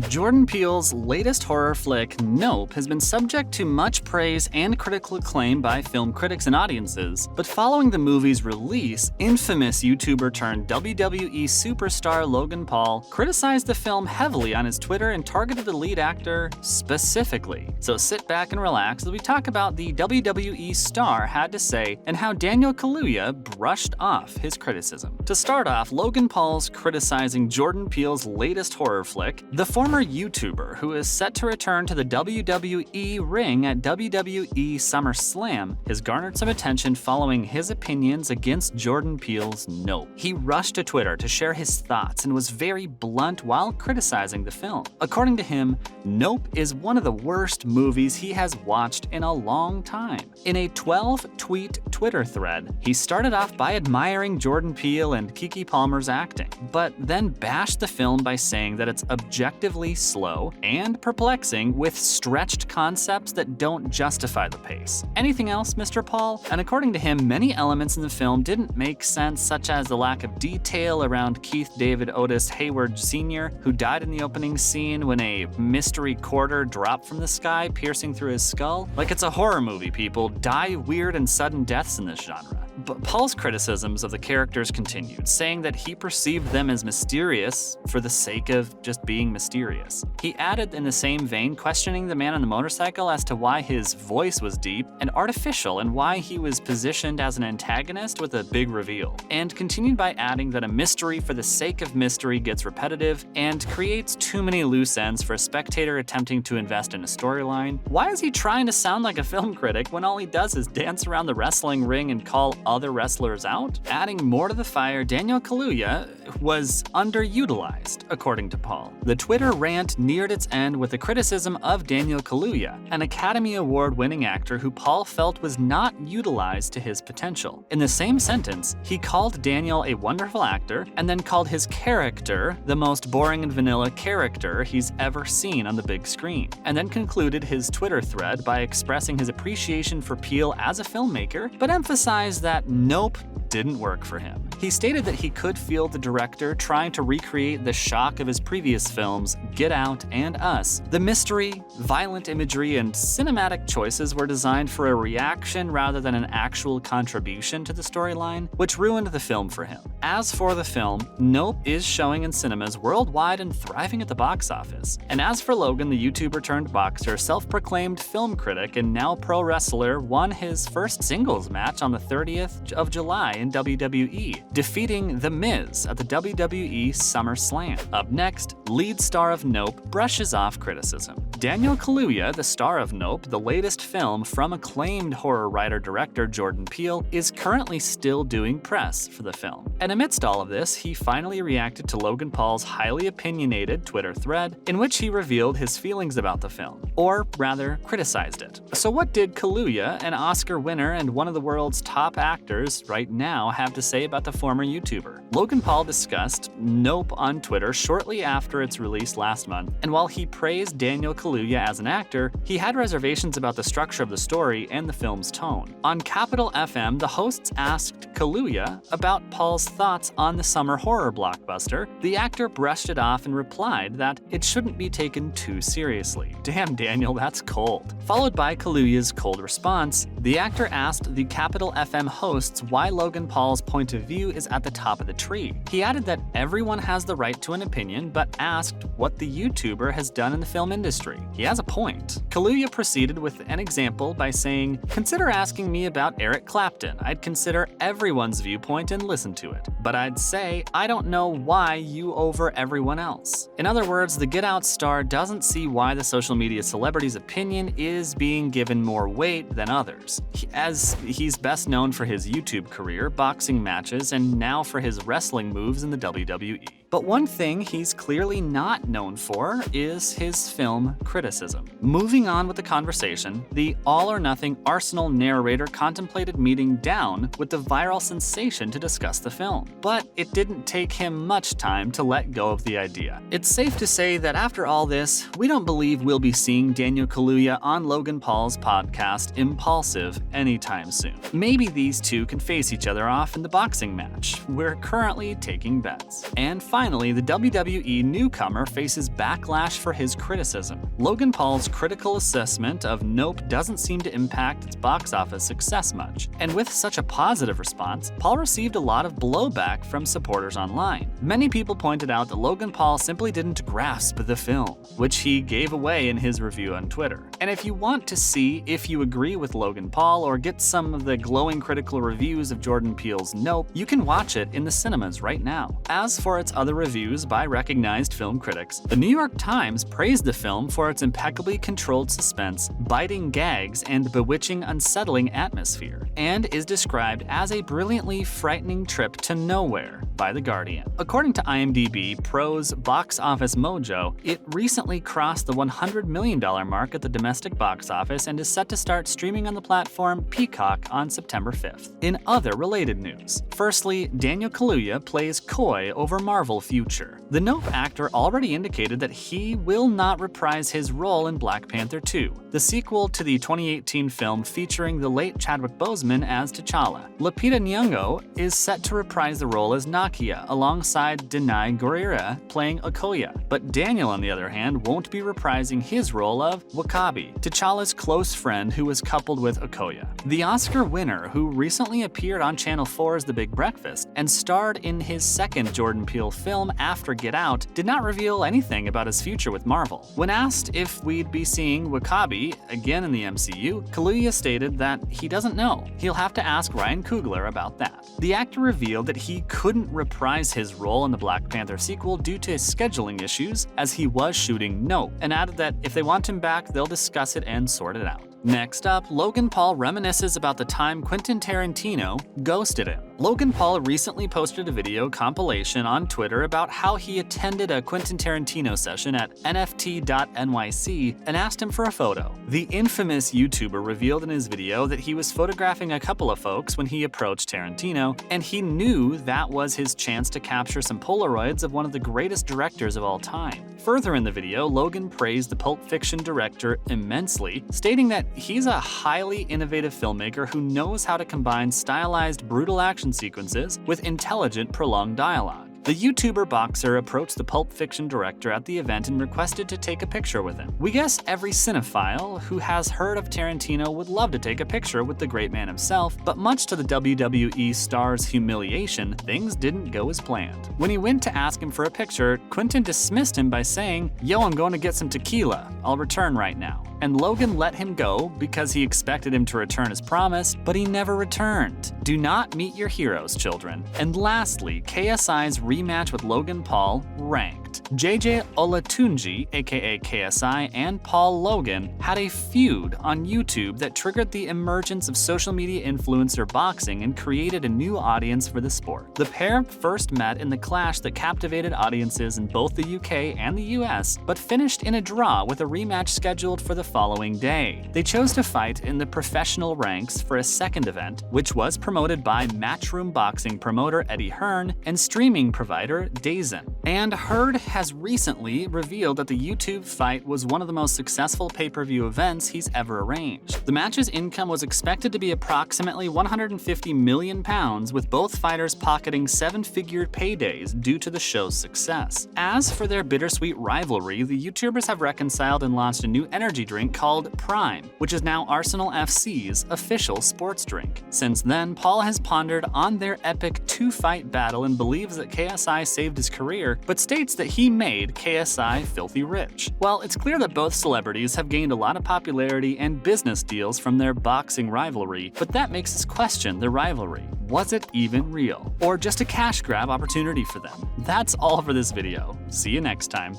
Jordan Peele's latest horror flick, Nope, has been subject to much praise and critical acclaim by film critics and audiences, but following the movie's release, infamous YouTuber turned WWE superstar Logan Paul criticized the film heavily on his Twitter and targeted the lead actor specifically. So sit back and relax as we talk about the WWE star had to say and how Daniel Kaluuya brushed off his criticism. To start off, Logan Paul's criticizing Jordan Peele's latest horror flick. The former YouTuber, who is set to return to the WWE ring at WWE SummerSlam, has garnered some attention following his opinions against Jordan Peele's Nope. He rushed to Twitter to share his thoughts and was very blunt while criticizing the film. According to him, Nope is one of the worst movies he has watched in a long time. In a 12-tweet Twitter thread, he started off by admiring Jordan Peele and Keke Palmer's acting, but then bashed the film by saying that it's objectively slow and perplexing with stretched concepts that don't justify the pace. Anything else, Mr. Paul? And according to him, many elements in the film didn't make sense, such as the lack of detail around Keith David Otis Hayward Sr., who died in the opening scene when a mystery quarter dropped from the sky, piercing through his skull. Like it's a horror movie, people. Die weird and sudden deaths in this genre. But Paul's criticisms of the characters continued, saying that he perceived them as mysterious for the sake of just being mysterious. He added in the same vein, questioning the man on the motorcycle as to why his voice was deep and artificial and why he was positioned as an antagonist with a big reveal, and continued by adding that a mystery for the sake of mystery gets repetitive and creates too many loose ends for a spectator attempting to invest in a storyline. Why is he trying to sound like a film critic when all he does is dance around the wrestling ring and call other wrestlers out? Adding more to the fire, Daniel Kaluuya was underutilized, according to Paul. The Twitter rant neared its end with a criticism of Daniel Kaluuya, an Academy Award-winning actor who Paul felt was not utilized to his potential. In the same sentence, he called Daniel a wonderful actor and then called his character the most boring and vanilla character he's ever seen on the big screen, and then concluded his Twitter thread by expressing his appreciation for Peele as a filmmaker, but emphasized that Nope didn't work for him. He stated that he could feel the director trying to recreate the shock of his previous films, Get Out and Us. The mystery, violent imagery, and cinematic choices were designed for a reaction rather than an actual contribution to the storyline, which ruined the film for him. As for the film, Nope is showing in cinemas worldwide and thriving at the box office. And as for Logan, the YouTuber turned boxer, self-proclaimed film critic, and now pro wrestler, won his first singles match on the 30th of July in WWE, defeating The Miz at the WWE SummerSlam. Up next, lead star of Nope brushes off criticism. Daniel Kaluuya, the star of Nope, the latest film from acclaimed horror writer-director Jordan Peele, is currently still doing press for the film. And amidst all of this, he finally reacted to Logan Paul's highly opinionated Twitter thread, in which he revealed his feelings about the film, or rather, criticized it. So what did Kaluuya, an Oscar winner and one of the world's top actors right now, have to say about the former YouTuber? Logan Paul discussed Nope on Twitter shortly after its release last month, and while he praised Daniel Kaluuya as an actor, he had reservations about the structure of the story and the film's tone. On Capital FM, the hosts asked Kaluuya about Paul's thoughts on the summer horror blockbuster. The actor brushed it off and replied that it shouldn't be taken too seriously. Damn, Daniel, that's cold. Followed by Kaluuya's cold response, the actor asked the Capital FM hosts why Logan Paul's point of view is at the top of the tree. He added that everyone has the right to an opinion, but asked what the YouTuber has done in the film industry. He has a point. Kaluuya proceeded with an example by saying, "Consider asking me about Eric Clapton. I'd consider everyone's viewpoint and listen to it. But I'd say, I don't know why you over everyone else." In other words, the Get Out star doesn't see why the social media celebrity's opinion is being given more weight than others, as he's best known for his YouTube career, boxing matches, and now for his wrestling moves in the WWE. But one thing he's clearly not known for is his film criticism. Moving on with the conversation, the all-or-nothing Arsenal narrator contemplated meeting down with the viral sensation to discuss the film. But it didn't take him much time to let go of the idea. It's safe to say that after all this, we don't believe we'll be seeing Daniel Kaluuya on Logan Paul's podcast Impulsive anytime soon. Maybe these two can face each other off in the boxing match. We're currently taking bets. And finally, finally, the WWE newcomer faces backlash for his criticism. Logan Paul's critical assessment of Nope doesn't seem to impact its box office success much, and with such a positive response, Paul received a lot of blowback from supporters online. Many people pointed out that Logan Paul simply didn't grasp the film, which he gave away in his review on Twitter. And if you want to see if you agree with Logan Paul or get some of the glowing critical reviews of Jordan Peele's Nope, you can watch it in the cinemas right now. As for its other reviews by recognized film critics, the New York Times praised the film for its impeccably controlled suspense, biting gags, and bewitching, unsettling atmosphere, and is described as a brilliantly frightening trip to nowhere by The Guardian. According to IMDb Pro's Box Office Mojo, it recently crossed the $100 million mark at the domestic box office and is set to start streaming on the platform Peacock on September 5th. In other related news, firstly, Daniel Kaluuya plays Coy over Marvel Future. The Nope actor already indicated that he will not reprise his role in Black Panther 2, the sequel to the 2018 film featuring the late Chadwick Boseman as T'Challa. Lupita Nyong'o is set to reprise the role as Nakia alongside Denai Gurira playing Okoye, but Daniel, on the other hand, won't be reprising his role of W'Kabi, T'Challa's close friend who was coupled with Okoye. The Oscar winner, who recently appeared on Channel 4's The Big Breakfast and starred in his second Jordan Peele film after Get Out, did not reveal anything about his future with Marvel. When asked if we'd be seeing W'Kabi again in the MCU, Kaluuya stated that he doesn't know. He'll have to ask Ryan Coogler about that. The actor revealed that he couldn't reprise his role in the Black Panther sequel due to scheduling issues, as he was shooting Nope, and added that if they want him back, they'll discuss it and sort it out. Next up, Logan Paul reminisces about the time Quentin Tarantino ghosted him. Logan Paul recently posted a video compilation on Twitter about how he attended a Quentin Tarantino session at nft.nyc and asked him for a photo. The infamous YouTuber revealed in his video that he was photographing a couple of folks when he approached Tarantino, and he knew that was his chance to capture some Polaroids of one of the greatest directors of all time. Further in the video, Logan praised the Pulp Fiction director immensely, stating that he's a highly innovative filmmaker who knows how to combine stylized, brutal action sequences with intelligent, prolonged dialogue. The YouTuber boxer approached the Pulp Fiction director at the event and requested to take a picture with him. We guess every cinephile who has heard of Tarantino would love to take a picture with the great man himself, but much to the WWE star's humiliation, things didn't go as planned. When he went to ask him for a picture, Quentin dismissed him by saying, "Yo, I'm going to get some tequila. I'll return right now." And Logan let him go because he expected him to return as promised, but he never returned. Do not meet your heroes, children. And lastly, KSI's rematch with Logan Paul ranked. JJ Olatunji, aka KSI, and Paul Logan had a feud on YouTube that triggered the emergence of social media influencer boxing and created a new audience for the sport. The pair first met in the clash that captivated audiences in both the UK and the US, but finished in a draw with a rematch scheduled for the following day. They chose to fight in the professional ranks for a second event, which was promoted by Matchroom Boxing promoter Eddie Hearn and streaming provider DAZN. And Heard has recently revealed that the YouTube fight was one of the most successful pay-per-view events he's ever arranged. The match's income was expected to be approximately £150 million, with both fighters pocketing seven-figure paydays due to the show's success. As for their bittersweet rivalry, the YouTubers have reconciled and launched a new energy drink called Prime, which is now Arsenal FC's official sports drink. Since then, Paul has pondered on their epic two-fight battle and believes that KSI saved his career, but states that he made KSI filthy rich. Well, it's clear that both celebrities have gained a lot of popularity and business deals from their boxing rivalry, but that makes us question the rivalry. Was it even real? Or just a cash grab opportunity for them? That's all for this video. See you next time.